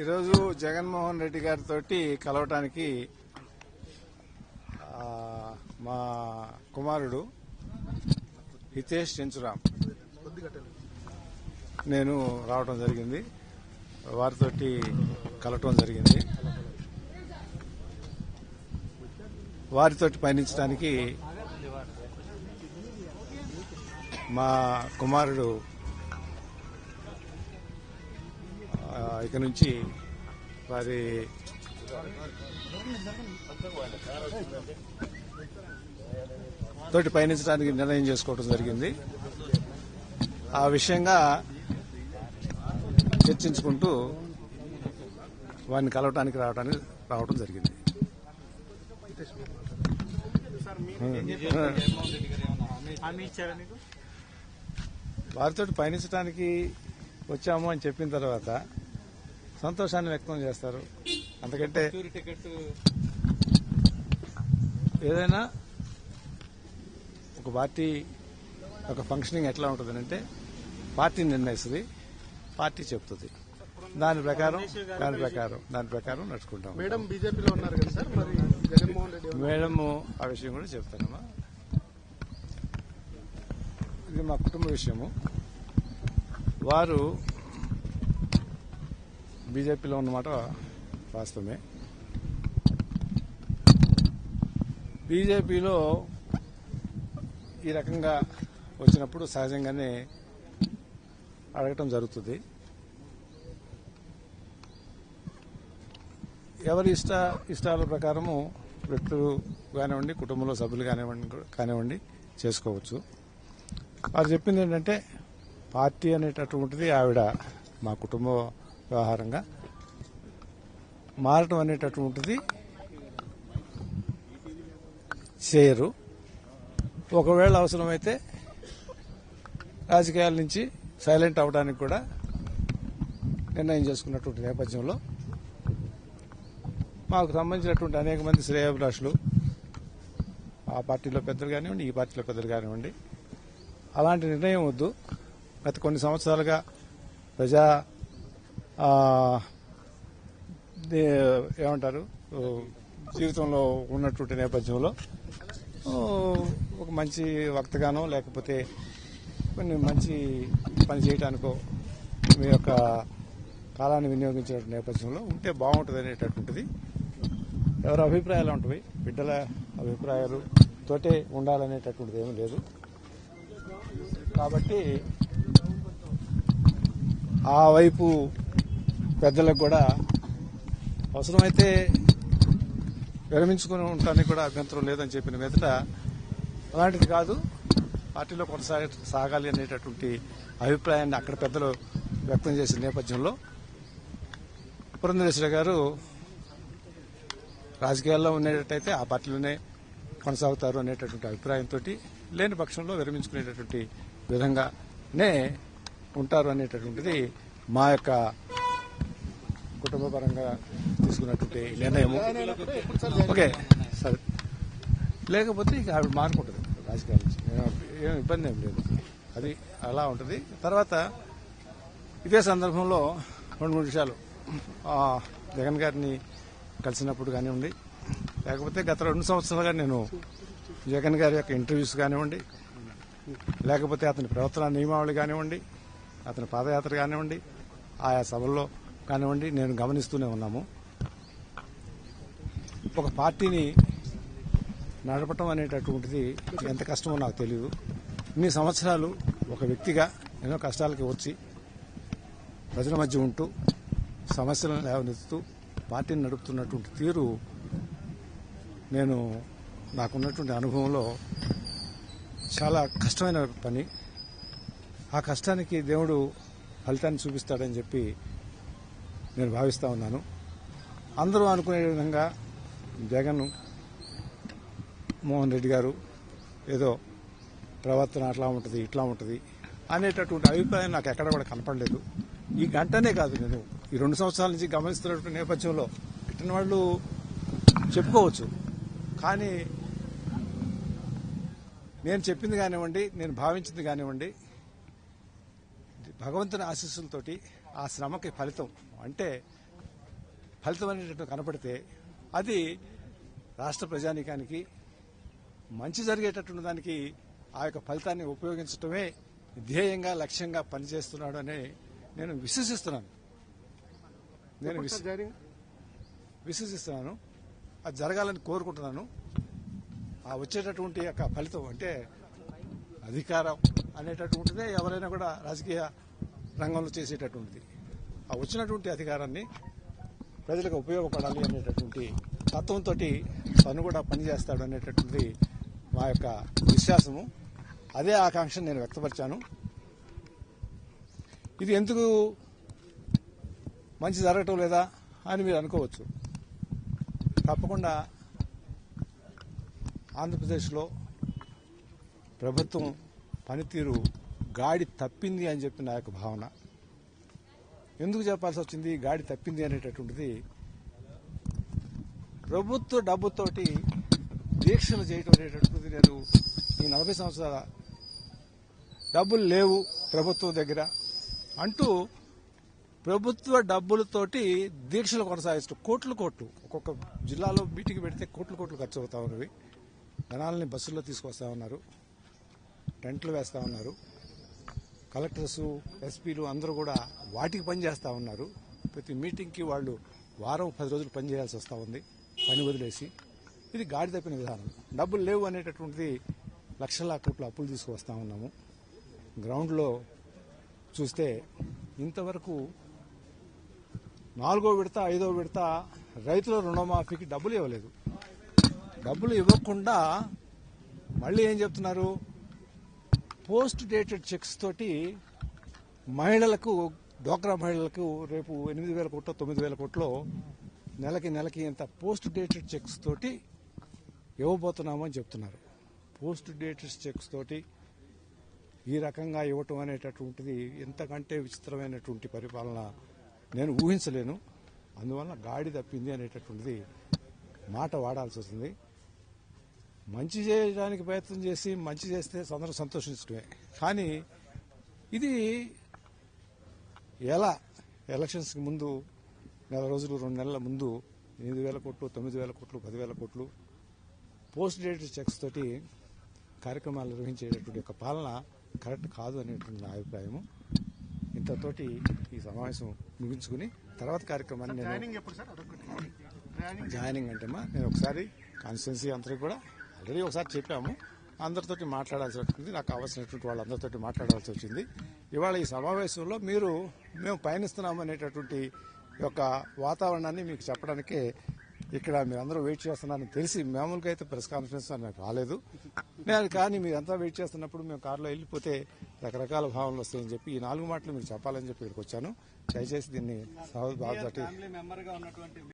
ఈరోజు జగన్మోహన్ రెడ్డి గారితో కలవటానికి మా కుమారుడు హితేష్ చెంచురాం నేను రావడం జరిగింది. వారితో కలవటం జరిగింది. వారితో పయనించడానికి మా కుమారుడు ఇక నుంచి వారి తోటి పయనించడానికి నిర్ణయం చేసుకోవడం జరిగింది. ఆ విషయంగా చర్చించుకుంటూ వారిని కలవటానికి రావడం జరిగింది. వారితో పయనించడానికి వచ్చాము అని చెప్పిన తర్వాత సంతోషాన్ని వ్యక్తం చేస్తారు. అందుకంటే ఏదైనా ఒక పార్టీ ఒక ఫంక్షనింగ్ ఎట్లా ఉంటుందంటే పార్టీ నిర్ణయిస్తుంది, పార్టీ చెప్తుంది, దాని ప్రకారం నడుచుకుంటాం. మేడం బీజేపీలో ఉన్నారు కదా సార్, మరి జగన్మోహన్ రెడ్డి మేడం ఆ విషయం కూడా చెప్తానమ్మా. ఇది మా కుటుంబ విషయము. వారు బీజేపీలో ఉన్నమాట వాస్తవమే. బీజేపీలో ఈ రకంగా వచ్చినప్పుడు సహజంగానే అడగటం జరుగుతుంది. ఎవరి ఇష్టాల ప్రకారము వ్యక్తులు కానివ్వండి, కుటుంబంలో సభ్యులు కానివ్వండి చేసుకోవచ్చు. వారు చెప్పింది ఏంటంటే పార్టీ అనేటటువంటిది ఆవిడ మా కుటుంబ వ్యవహారంగా మారటం అనేటటువంటిది చేయరు. ఒకవేళ అవసరమైతే రాజకీయాల నుంచి సైలెంట్ అవడానికి కూడా నిర్ణయం చేసుకున్నటువంటి నేపథ్యంలో మాకు సంబంధించినటువంటి అనేక మంది శ్రేయోభిలాషులు ఆ పార్టీలో పెద్దలు కానివ్వండి, ఈ పార్టీలో పెద్దలు కానివ్వండి, అలాంటి నిర్ణయం వద్దు. గత కొన్ని సంవత్సరాలుగా ప్రజా ఏమంటారు జీవితంలో ఉన్నటువంటి నేపథ్యంలో ఒక మంచి వక్తగానో లేకపోతే కొన్ని మంచి పని చేయడానికో మీ యొక్క కాలాన్ని వినియోగించిన నేపథ్యంలో ఉంటే బాగుంటుంది అనేటటువంటిది ఎవరి అభిప్రాయాలు ఉంటాయి. బిడ్డల అభిప్రాయాలు తోటే ఉండాలనేటటువంటిది ఏమీ లేదు. కాబట్టి ఆ వైపు పెద్దలకు కూడా అవసరమైతే విరమించుకుని ఉండటానికి కూడా అభ్యంతరం లేదని చెప్పిన మీదట అలాంటిది కాదు, పార్టీలో కొనసాగాలి అనేటటువంటి అభిప్రాయాన్ని అక్కడ పెద్దలు వ్యక్తం చేసిన నేపథ్యంలో పురంధరేశ్వరి గారు రాజకీయాల్లో ఉండేటట్టయితే ఆ పార్టీలోనే కొనసాగుతారు అనేటటువంటి అభిప్రాయంతో లేని పక్షంలో విరమించుకునేటటువంటి విధంగానే ఉంటారు అనేటటువంటిది మా యొక్క కుటుంబపరంగా తీసుకున్నటువంటి నిర్ణయము. ఓకే సరే, లేకపోతే ఇక ఆవిడ మారుకుంటుంది రాజకీయాల నుంచి, ఏం ఇబ్బంది ఏం లేదు. అది అలా ఉంటుంది. తర్వాత ఇదే సందర్భంలో 2-3 విషయాలు జగన్ గారిని కలిసినప్పుడు కానివ్వండి, లేకపోతే గత 2 సంవత్సరాలుగా నేను జగన్ గారి యొక్క ఇంటర్వ్యూస్ కానివ్వండి, లేకపోతే అతని ప్రవర్తన నియమావళి కానివ్వండి, అతని పాదయాత్ర కానివ్వండి, ఆయా సభల్లో కానివ్వండి నేను గమనిస్తూనే ఉన్నాము. ఒక పార్టీని నడపటం అనేటటువంటిది ఎంత కష్టమో నాకు తెలియదు. ఇన్ని సంవత్సరాలు ఒక వ్యక్తిగా ఎన్నో కష్టాలకి వచ్చి ప్రజల మధ్య ఉంటూ సమస్యలను లేవనెత్తుతూ పార్టీని నడుపుతున్నటువంటి తీరు నేను నాకున్నటువంటి అనుభవంలో చాలా కష్టమైన పని. ఆ కష్టానికి దేవుడు ఫలితాన్ని చూపిస్తాడని చెప్పి నేను భావిస్తా ఉన్నాను. అందరూ అనుకునే విధంగా జగన్ మోహన్ రెడ్డి గారు ఏదో ప్రవర్తన అట్లా ఉంటుంది ఇట్లా ఉంటుంది అనేటటువంటి అభిప్రాయం నాకు ఎక్కడ కూడా కనపడలేదు. ఈ గంటనే కాదు, నేను ఈ 2 సంవత్సరాల నుంచి గమనిస్తున్నటువంటి నేపథ్యంలో ఇట్టిన వాళ్ళు చెప్పుకోవచ్చు. కానీ నేను చెప్పింది కానివ్వండి, నేను భావించింది కానివ్వండి, భగవంతుని ఆశీస్సులతోటి ఆ శ్రమకి ఫలితం అంటే ఫలితం అనేటట్టు కనపడితే అది రాష్ట్ర ప్రజానీకానికి మంచి జరిగేటటువంటి దానికి ఆ యొక్క ఫలితాన్ని ఉపయోగించడమే ధ్యేయంగా లక్ష్యంగా పనిచేస్తున్నాడు అని నేను విశ్వసిస్తున్నాను. విశ్వసిస్తున్నాను. అది జరగాలని కోరుకుంటున్నాను. ఆ వచ్చేటటువంటి యొక్క ఫలితం అంటే అధికారం అనేటటువంటిదే ఎవరైనా కూడా రాజకీయ రంగంలో చేసేటటువంటిది. ఆ వచ్చినటువంటి అధికారాన్ని ప్రజలకు ఉపయోగపడాలి అనేటటువంటి తత్వంతో తను కూడా పనిచేస్తాడు అనేటటువంటిది మా యొక్క విశ్వాసము. అదే ఆకాంక్షను నేను వ్యక్తపరిచాను. ఇది ఎందుకు మంచి జరగటం లేదా అని మీరు అనుకోవచ్చు. తప్పకుండా ఆంధ్రప్రదేశ్లో ప్రభుత్వం పనితీరు గాడి తప్పింది అని చెప్పి నా యొక్క భావన. ఎందుకు చెప్పాల్సి వచ్చింది గాడి తప్పింది అనేటటువంటిది? ప్రభుత్వ డబ్బుతోటి దీక్షలు చేయటం అనేటటువంటిది నేను ఈ 40 సంవత్సరాల డబ్బులు లేవు ప్రభుత్వం దగ్గర అంటూ ప్రభుత్వ డబ్బులతోటి దీక్షలు కొనసాగిస్తూ కోట్లు ఒక్కొక్క జిల్లాలో మీటింగ్ పెడితే కోట్లు ఖర్చు అవుతా ఉన్నవి. జనాలని బస్సుల్లో తీసుకొస్తా ఉన్నారు, టెంట్లు వేస్తా ఉన్నారు. కలెక్టర్స్, ఎస్పీలు అందరూ కూడా వాటికి పని చేస్తా ఉన్నారు. ప్రతి మీటింగ్కి వాళ్ళు వారం 10 రోజులు పని చేయాల్సి వస్తూ ఉంది, పని వదిలేసి. ఇది గాడి తప్పిన విధానం. డబ్బులు లేవు అనేటటువంటిది లక్షల కోట్ల అప్పులు తీసుకువస్తా ఉన్నాము. గ్రౌండ్లో చూస్తే ఇంతవరకు 4వ విడత 5వ విడత రైతుల రుణమాఫీకి డబ్బులు ఇవ్వలేదు. డబ్బులు ఇవ్వకుండా మళ్ళీ ఏం చెప్తున్నారు? పోస్ట్ డేటెడ్ చెక్స్ తోటి మహిళలకు, డ్వాక్రా మహిళలకు రేపు 8,000 కోట్లు 9,000 కోట్లు నెలకి ఇంత పోస్ట్ డేటెడ్ చెక్స్ తోటి ఇవ్వబోతున్నామని చెప్తున్నారు. పోస్ట్ డేటెడ్ చెక్స్ తోటి ఈ రకంగా ఇవ్వటం అనేటటువంటిది ఎంతకంటే విచిత్రమైనటువంటి పరిపాలన నేను ఊహించలేను. అందువల్ల గాడి తప్పింది అనేటటువంటిది మాట వాడాల్సి వస్తుంది. మంచి చేయడానికి ప్రయత్నం చేసి మంచి చేస్తే అందరూ సంతోషించడమే. కానీ ఇది ఎలా ఎలక్షన్స్కి ముందు నెల రోజులు 2 నెలల ముందు 8,000 కోట్లు 9,000 కోట్లు 10,000 కోట్లు పోస్ట్ డేటెడ్ చెక్స్ తోటి కార్యక్రమాలు నిర్వహించేటటువంటి ఒక పాలన కరెక్ట్ కాదు అనేటువంటి నా అభిప్రాయము. ఇంతతోటి ఈ సమావేశం ముగించుకుని తర్వాత కార్యక్రమాన్ని నేను జాయినింగ్ అంటేమా నేను ఒకసారి కాన్స్టిట్యున్సీ అందరికీ కూడా ఆల్రెడీ ఒకసారి చెప్పాము. అందరితోటి మాట్లాడాల్సి వచ్చింది. నాకు కావాల్సినటువంటి వాళ్ళందరితో మాట్లాడాల్సి వచ్చింది. ఇవాళ ఈ సమావేశంలో మేము పయనిస్తున్నాము అనేటటువంటి యొక్క వాతావరణాన్ని మీకు చెప్పడానికే ఇక్కడ మీరందరూ వెయిట్ చేస్తున్నారని తెలిసి మామూలుగా అయితే ప్రెస్ కాన్ఫరెన్స్ నాకు రాలేదు. కానీ మీరంతా వెయిట్ చేస్తున్నప్పుడు మేము కారులో వెళ్ళిపోతే రకరకాల భావనలు వస్తాయని చెప్పి ఈ 4 మాటలు మీకు చెప్పాలని చెప్పి ఇక్కడికి వచ్చాను. దయచేసి దీన్ని బాధ్యత